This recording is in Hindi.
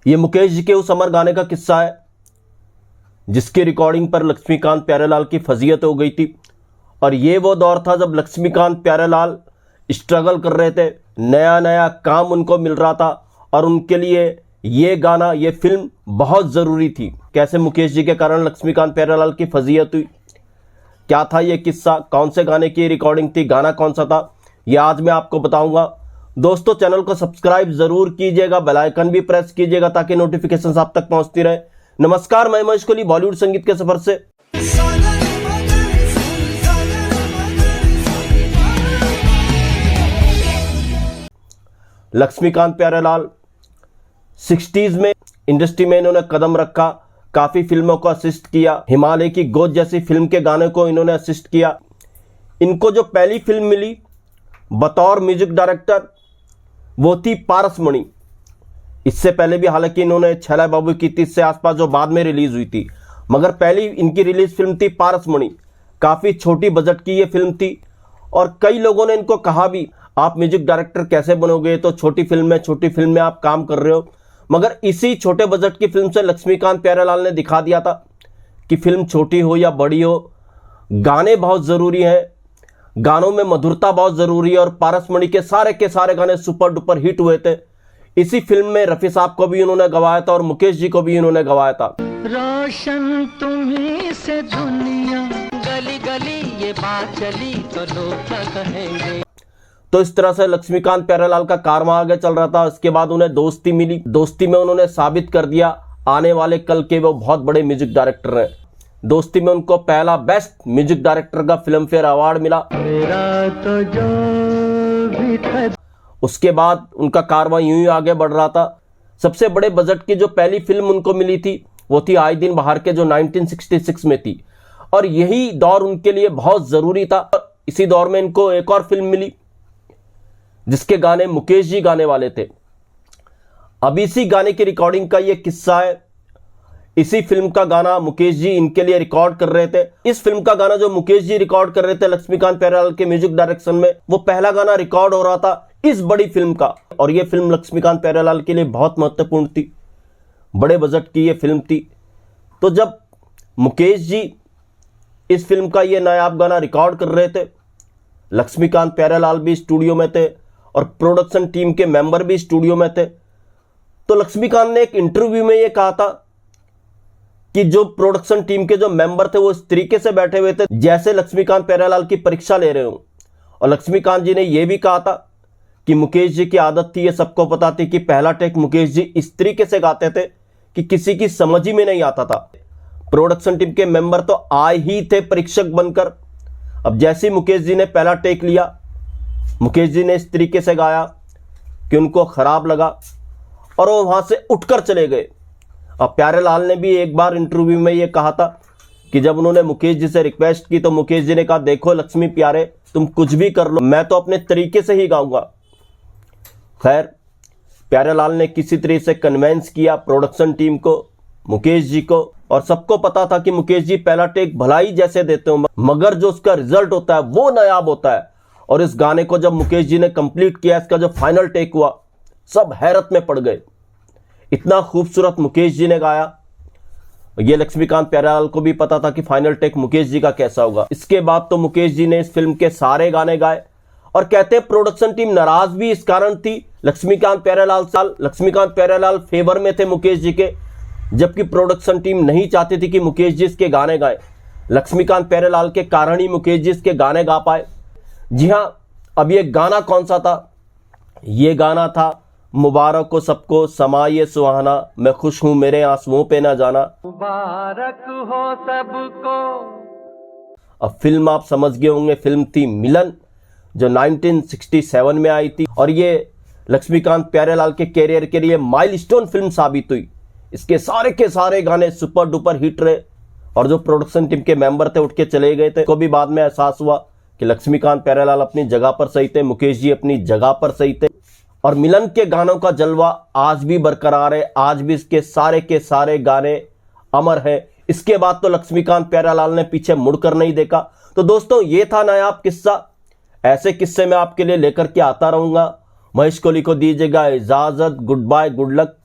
ये मुकेश जी के उस अमर गाने का किस्सा है जिसकी रिकॉर्डिंग पर लक्ष्मीकांत प्यारेलाल की फजीयत हो गई थी। और ये वो दौर था जब लक्ष्मीकांत प्यारेलाल स्ट्रगल कर रहे थे, नया नया काम उनको मिल रहा था और उनके लिए ये गाना, ये फिल्म बहुत ज़रूरी थी। कैसे मुकेश जी के कारण लक्ष्मीकांत प्यारेलाल की फजीयत हुई, क्या था ये किस्सा, कौन से गाने की रिकॉर्डिंग थी, गाना कौन सा था, ये आज मैं आपको बताऊंगा। दोस्तों चैनल को सब्सक्राइब जरूर कीजिएगा, बेल आइकन भी प्रेस कीजिएगा ताकि नोटिफिकेशन आप तक पहुंचती रहे। नमस्कार, मैं महेश कोहली बॉलीवुड संगीत के सफर से। लक्ष्मीकांत प्यारेलाल 60s में इंडस्ट्री में इन्होंने कदम रखा, काफी फिल्मों को असिस्ट किया। हिमालय की गोद जैसी फिल्म के गाने को इन्होंने असिस्ट किया। इनको जो पहली फिल्म मिली बतौर म्यूजिक डायरेक्टर वो थी पारसमणि। इससे पहले भी हालांकि इन्होंने छैला बाबू की 30 से आसपास जो बाद में रिलीज हुई थी, मगर पहली इनकी रिलीज फिल्म थी पारसमणि। काफ़ी छोटी बजट की ये फिल्म थी और कई लोगों ने इनको कहा भी आप म्यूजिक डायरेक्टर कैसे बनोगे, तो छोटी फिल्म में आप काम कर रहे हो। मगर इसी छोटे बजट की फिल्म से लक्ष्मीकांत प्यारेलाल ने दिखा दिया था कि फिल्म छोटी हो या बड़ी हो, गाने बहुत ज़रूरी हैं, गानों में मधुरता बहुत ज़रूरी है। और पारसमणि के सारे गाने सुपर डुपर हिट हुए थे। इसी फिल्म में रफ़ी साहब को भी उन्होंने गवाया था और मुकेश जी को भी उन्होंने गवाया था। रोशन तुम्हीं से दुनिया, गली गली ये बात चली तो लोग क्या कहेंगे। तो इस तरह से लक्ष्मीकांत प्यारेलाल का कारवां आगे चल रहा था। इसके बाद उन्हें दोस्ती मिली। दोस्ती में उन्होंने साबित कर दिया आने वाले कल के वो बहुत बड़े म्यूजिक डायरेक्टर हैं। दोस्ती में उनको पहला बेस्ट म्यूजिक डायरेक्टर का फिल्म फेयर अवार्ड मिला। मेरा तो जो भी था। उसके बाद उनका कारवां यूं ही आगे बढ़ रहा था। सबसे बड़े बजट की जो पहली फिल्म उनको मिली थी वो थी आए दिन बाहर के, जो 1966 में थी। और यही दौर उनके लिए बहुत ज़रूरी था। इसी दौर में इनको एक और फिल्म मिली जिसके गाने मुकेश जी गाने वाले थे। अब इसी गाने की रिकॉर्डिंग का ये किस्सा है। इसी फिल्म का गाना मुकेश जी इनके लिए रिकॉर्ड कर रहे थे। इस फिल्म का गाना जो मुकेश जी रिकॉर्ड कर रहे थे लक्ष्मीकांत प्यारेलाल के म्यूजिक डायरेक्शन में, वो पहला गाना रिकॉर्ड हो रहा था इस बड़ी फिल्म का। और ये फिल्म लक्ष्मीकांत प्यारेलाल के लिए बहुत महत्वपूर्ण थी, बड़े बजट की ये फिल्म थी। तो जब मुकेश जी इस फिल्म का ये नायाब गाना रिकॉर्ड कर रहे थे, लक्ष्मीकांत प्यारेलाल भी स्टूडियो में थे और प्रोडक्शन टीम के मेंबर भी स्टूडियो में थे। तो लक्ष्मीकांत ने एक इंटरव्यू में ये कहा था कि जो प्रोडक्शन टीम के जो मेंबर थे वो इस तरीके से बैठे हुए थे जैसे लक्ष्मीकांत प्यारेलाल की परीक्षा ले रहे हो। और लक्ष्मीकांत जी ने यह भी कहा था कि मुकेश जी की आदत थी, ये सबको पता थी कि पहला टेक मुकेश जी इस तरीके से गाते थे कि किसी की समझ ही में नहीं आता था। प्रोडक्शन टीम के मेंबर तो आए ही थे परीक्षक बनकर। अब जैसे ही मुकेश जी ने पहला टेक लिया, मुकेश जी ने इस तरीके से गाया कि उनको खराब लगा और वो वहां से उठकर चले गए। अब प्यारेलाल ने भी एक बार इंटरव्यू में ये कहा था कि जब उन्होंने मुकेश जी से रिक्वेस्ट की तो मुकेश जी ने कहा, देखो लक्ष्मी प्यारे, तुम कुछ भी कर लो, मैं तो अपने तरीके से ही गाऊंगा। खैर, प्यारेलाल ने किसी तरह से कन्वेंस किया प्रोडक्शन टीम को, मुकेश जी को। और सबको पता था कि मुकेश जी पहला टेक भलाई जैसे देते हो, मगर जो उसका रिजल्ट होता है वो नायाब होता है। और इस गाने को जब मुकेश जी ने कंप्लीट किया, इसका जो फाइनल टेक हुआ, सब हैरत में पड़ गए। इतना खूबसूरत मुकेश जी ने गाया। ये लक्ष्मीकांत प्यारेलाल को भी पता था कि फाइनल टेक मुकेश जी का कैसा होगा। इसके बाद तो मुकेश जी ने इस फिल्म के सारे गाने गाए और कहते हैं प्रोडक्शन टीम नाराज भी इस कारण थी लक्ष्मीकांत प्यारेलाल साल। लक्ष्मीकांत प्यारेलाल फेवर में थे मुकेश जी के, जबकि प्रोडक्शन टीम नहीं चाहती थी कि मुकेश जी इसके गाने गाए। लक्ष्मीकांत प्यारेलाल के कारण ही मुकेश जी इसके गाने गा पाए। जी हाँ, अब ये गाना कौन सा था? ये गाना था मुबारक हो सबको समा ये सुहाना, मैं खुश हूं मेरे आंसुओं पे ना जाना। मुबारक हो सबको। अब फिल्म आप समझ गए होंगे, फिल्म थी मिलन, जो 1967 में आई थी। और ये लक्ष्मीकांत प्यारेलाल के कैरियर के लिए माइलस्टोन फिल्म साबित हुई। इसके सारे के सारे गाने सुपर डुपर हिट रहे और जो प्रोडक्शन टीम के मेंबर थे उठ के चले गए थे। को भी बाद में एहसास हुआ कि लक्ष्मीकांत प्यारेलाल अपनी जगह पर सही थे, मुकेश जी अपनी जगह पर सही थे। और मिलन के गानों का जलवा आज भी बरकरार है, आज भी इसके सारे के सारे गाने अमर हैं। इसके बाद तो लक्ष्मीकांत प्यारेलाल ने पीछे मुड़कर नहीं देखा। तो दोस्तों, ये था नायाब किस्सा। ऐसे किस्से मैं आपके लिए लेकर के आता रहूंगा। महेश कोहली को दीजिएगा इजाजत। Goodbye, good luck.